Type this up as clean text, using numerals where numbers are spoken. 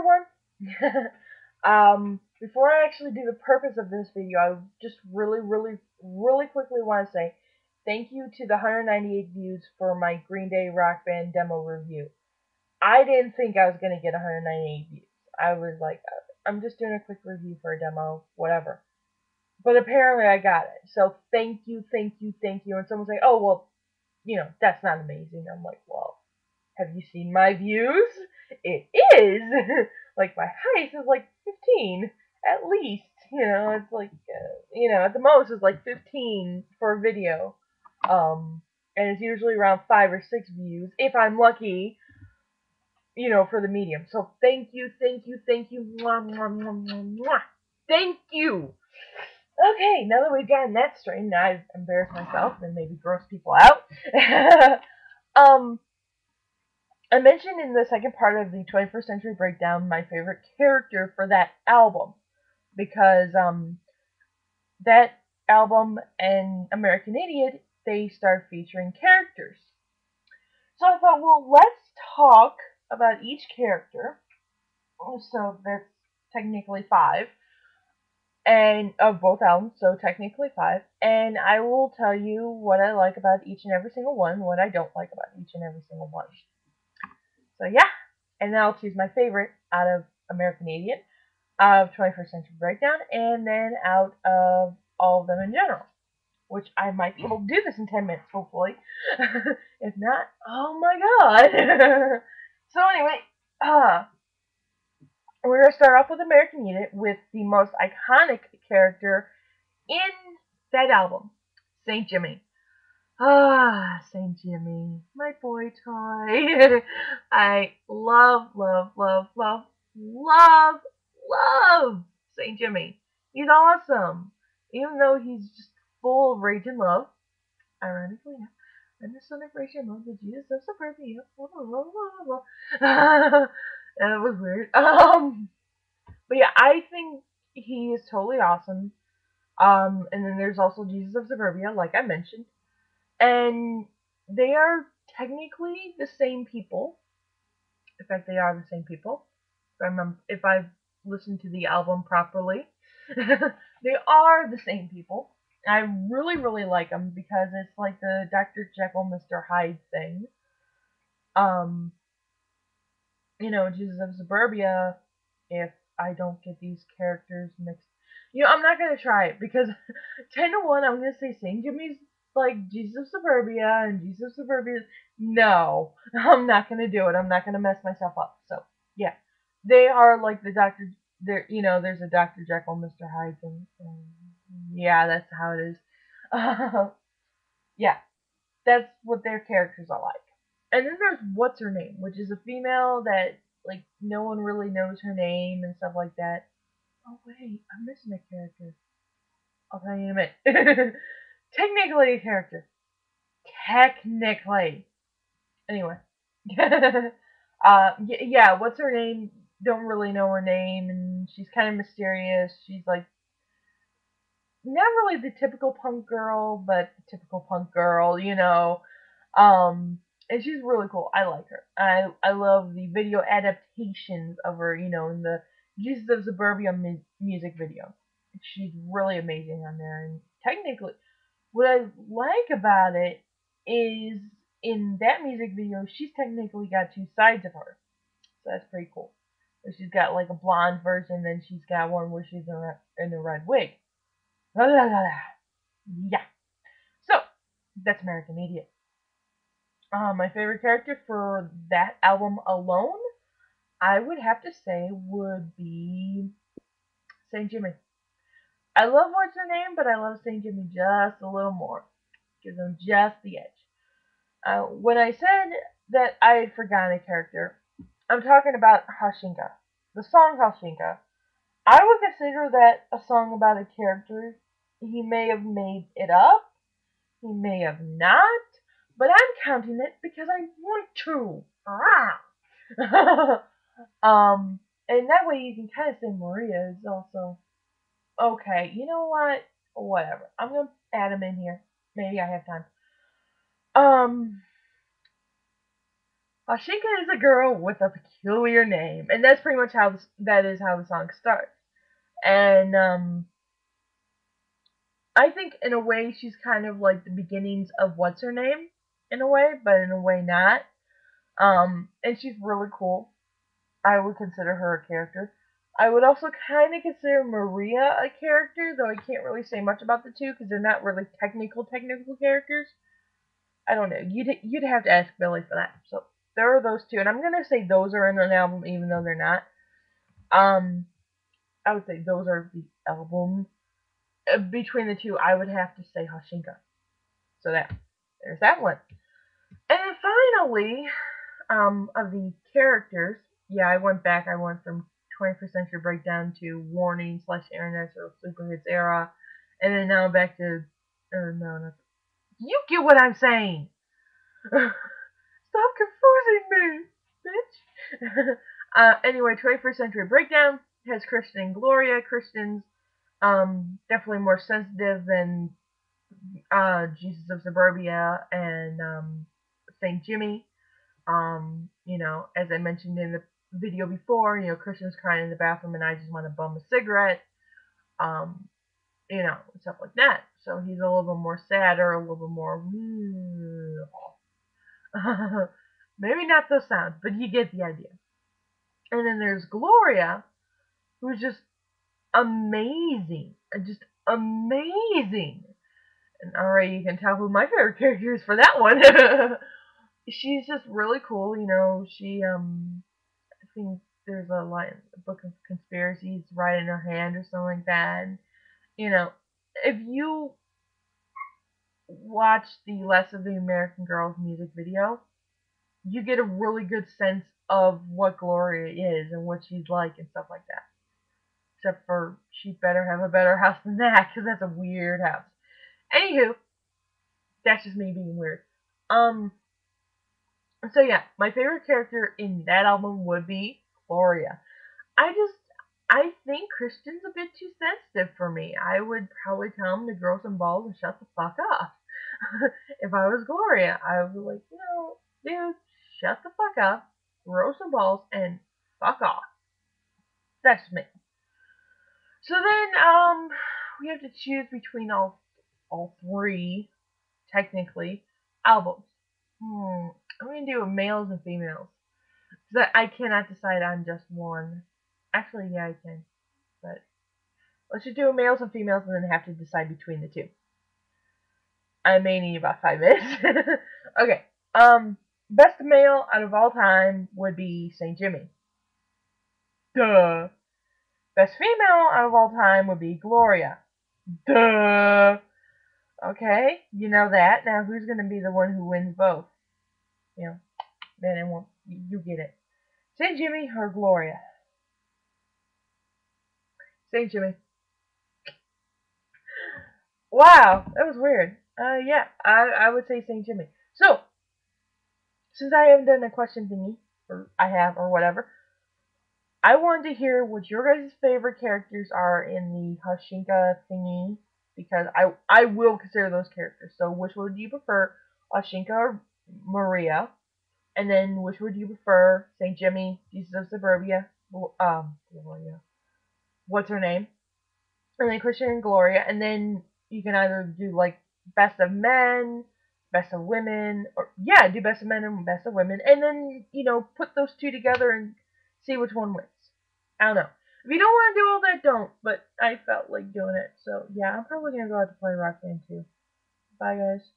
everyone. Before I actually do the purpose of this video, I just really quickly want to say thank you to the 198 views for my Green Day Rock Band demo review. I didn't think I was going to get 198 views. I was like, I'm just doing a quick review for a demo, whatever. But apparently I got it. So thank you, thank you, thank you. And someone's like, oh, well, that's not amazing. I'm like, well, have you seen my views? It is! Like, my highest is like 15, at least. It's like, at the most it's like 15 for a video. And it's usually around 5 or 6 views, if I'm lucky, for the medium. So thank you, thank you, thank you. Mwah, mwah, mwah, mwah, mwah. Thank you! Okay, now that we've gotten that straightened, I've embarrassed myself and maybe grossed people out. um, I mentioned in the second part of the 21st Century Breakdown my favorite character for that album because that album and American Idiot, they start featuring characters. So I thought, well, let's talk about each character. So that's technically 5, and of both albums, so technically 5. And I will tell you what I like about each and every single one, what I don't like about each and every single one. So yeah, and then I'll choose my favorite out of American Idiot, out of 21st Century Breakdown, and then out of all of them in general. Which I might be able to do this in 10 minutes, hopefully. If not, oh my god. So anyway, we're going to start off with American Idiot with the most iconic character in that album, St. Jimmy. St. Jimmy, my boy toy. I love, love, love, love, love, love St. Jimmy. He's awesome. Even though he's just full of rage and love. Ironically, I'm the son of rage and love, the Jesus of suburbia. Blah, blah, blah, blah, blah. That was weird. But yeah, I think he is totally awesome. And then there's also Jesus of Suburbia, like I mentioned. And they are technically the same people. In fact, they are the same people. If I've listened to the album properly, they are the same people. I really like them because it's like the Dr. Jekyll, Mr. Hyde thing. Jesus of Suburbia, if I don't get these characters mixed. I'm not going to try it because 10 to 1, I'm going to say St. Jimmy's like Jesus of Suburbia and Jesus of Suburbia. No, I'm not going to do it. I'm not going to mess myself up. So, yeah. They are like the Dr. There's a Dr. Jekyll, Mr. Hyde thing. Yeah, that's how it is. Yeah, that's what their characters are like. And then there's What's Her Name, which is a female that, like, no one really knows her name and stuff like that. Oh, wait, I'm missing a character. I'll tell you in a minute. Technically a character. Technically. Anyway. Yeah, What's Her Name? Don't really know her name, and she's kind of mysterious. She's, like, not really the typical punk girl, but the typical punk girl, and she's really cool. I like her. I love the video adaptations of her, in the Jesus of Suburbia music video. She's really amazing on there. And technically, what I like about it is in that music video, she's technically got 2 sides of her. So that's pretty cool. So she's got like a blonde version, then she's got one where she's in a red wig. La, la, la, la. Yeah. So, that's American Idiot. My favorite character for that album alone, I would have to say, would be St. Jimmy. I love What's Her Name, but I love St. Jimmy just a little more. Gives him just the edge. When I said that I had forgotten a character, I'm talking about Hashinka. The song Hashinka. I would consider that a song about a character. He may have made it up. He may have not. But I'm counting it because I want to. And that way you can kind of say Maria is also okay. You know what? Whatever. I'm gonna add him in here. Maybe I have time. Um, Ashinka is a girl with a peculiar name, and that's pretty much how that is how the song starts. And I think in a way she's kind of like the beginnings of what's her name, in a way, but in a way not. And she's really cool. I would consider her a character. I would also kind of consider Maria a character, though I can't really say much about the two because they're not really technical characters. I don't know. You'd have to ask Billy for that. So there are those two, and I'm gonna say those are in an album, even though they're not. Um, I would say those are the album. Between the two, I would have to say Hashinka. So there's that one. And then finally, of the characters, yeah, I went back. I went from 21st Century Breakdown to Warning / Internet or Super Hits era, and then now back to, or no, not, you get what I'm saying. Stop confusing me, bitch. Anyway, 21st Century Breakdown has Christian and Gloria. Christian's definitely more sensitive than Jesus of Suburbia and Saint Jimmy. As I mentioned in the video before, Christian's crying in the bathroom and I just want to bum a cigarette. Um, stuff like that. So he's a little bit more sadder, a little bit more. Maybe not those sounds, but you get the idea. And then there's Gloria, who's just amazing. Just amazing. And already you can tell who my favorite character is for that one. She's just really cool, she I think there's a book of conspiracies right in her hand or something like that. And, if you watch the Less of the American Girls music video, you get a really good sense of what Gloria is and what she's like and stuff like that. Except for she better have a better house than that, because that's a weird house. Anywho, that's just me being weird. Um, so yeah, my favorite character in that album would be Gloria. I think Christian's a bit too sensitive for me. I would probably tell him to grow some balls and shut the fuck up. If I was Gloria, I would be like, dude, shut the fuck up, grow some balls, and fuck off. That's me. So then, we have to choose between all three, technically, albums. I'm gonna do males and females. Because I cannot decide on just one. Actually, yeah, I can. But let's just do males and females and then have to decide between the two. I may need about 5 minutes. Okay. Best male out of all time would be St. Jimmy. Duh. Best female out of all time would be Gloria. Duh. Okay, you know that. Now who's gonna be the one who wins both? Then it won't. You get it. St. Jimmy or Gloria? St. Jimmy. Wow, that was weird. Yeah, I would say St. Jimmy. So, since I haven't done a question thingy, or I have, or whatever, I wanted to hear what your guys' favorite characters are in the Hashinka thingy, because I will consider those characters. So, which would you prefer, Hashinka or Maria? And then, which would you prefer, St. Jimmy, Jesus of Suburbia, Gloria, what's her name? And then Christian and Gloria, and then you can either do like best of men, best of women, or yeah, do best of men and best of women, and then put those two together and see which one wins. I don't know. If you don't want to do all that, don't. But I felt like doing it, so yeah, I'm probably gonna go out to play Rock Band 2. Bye, guys.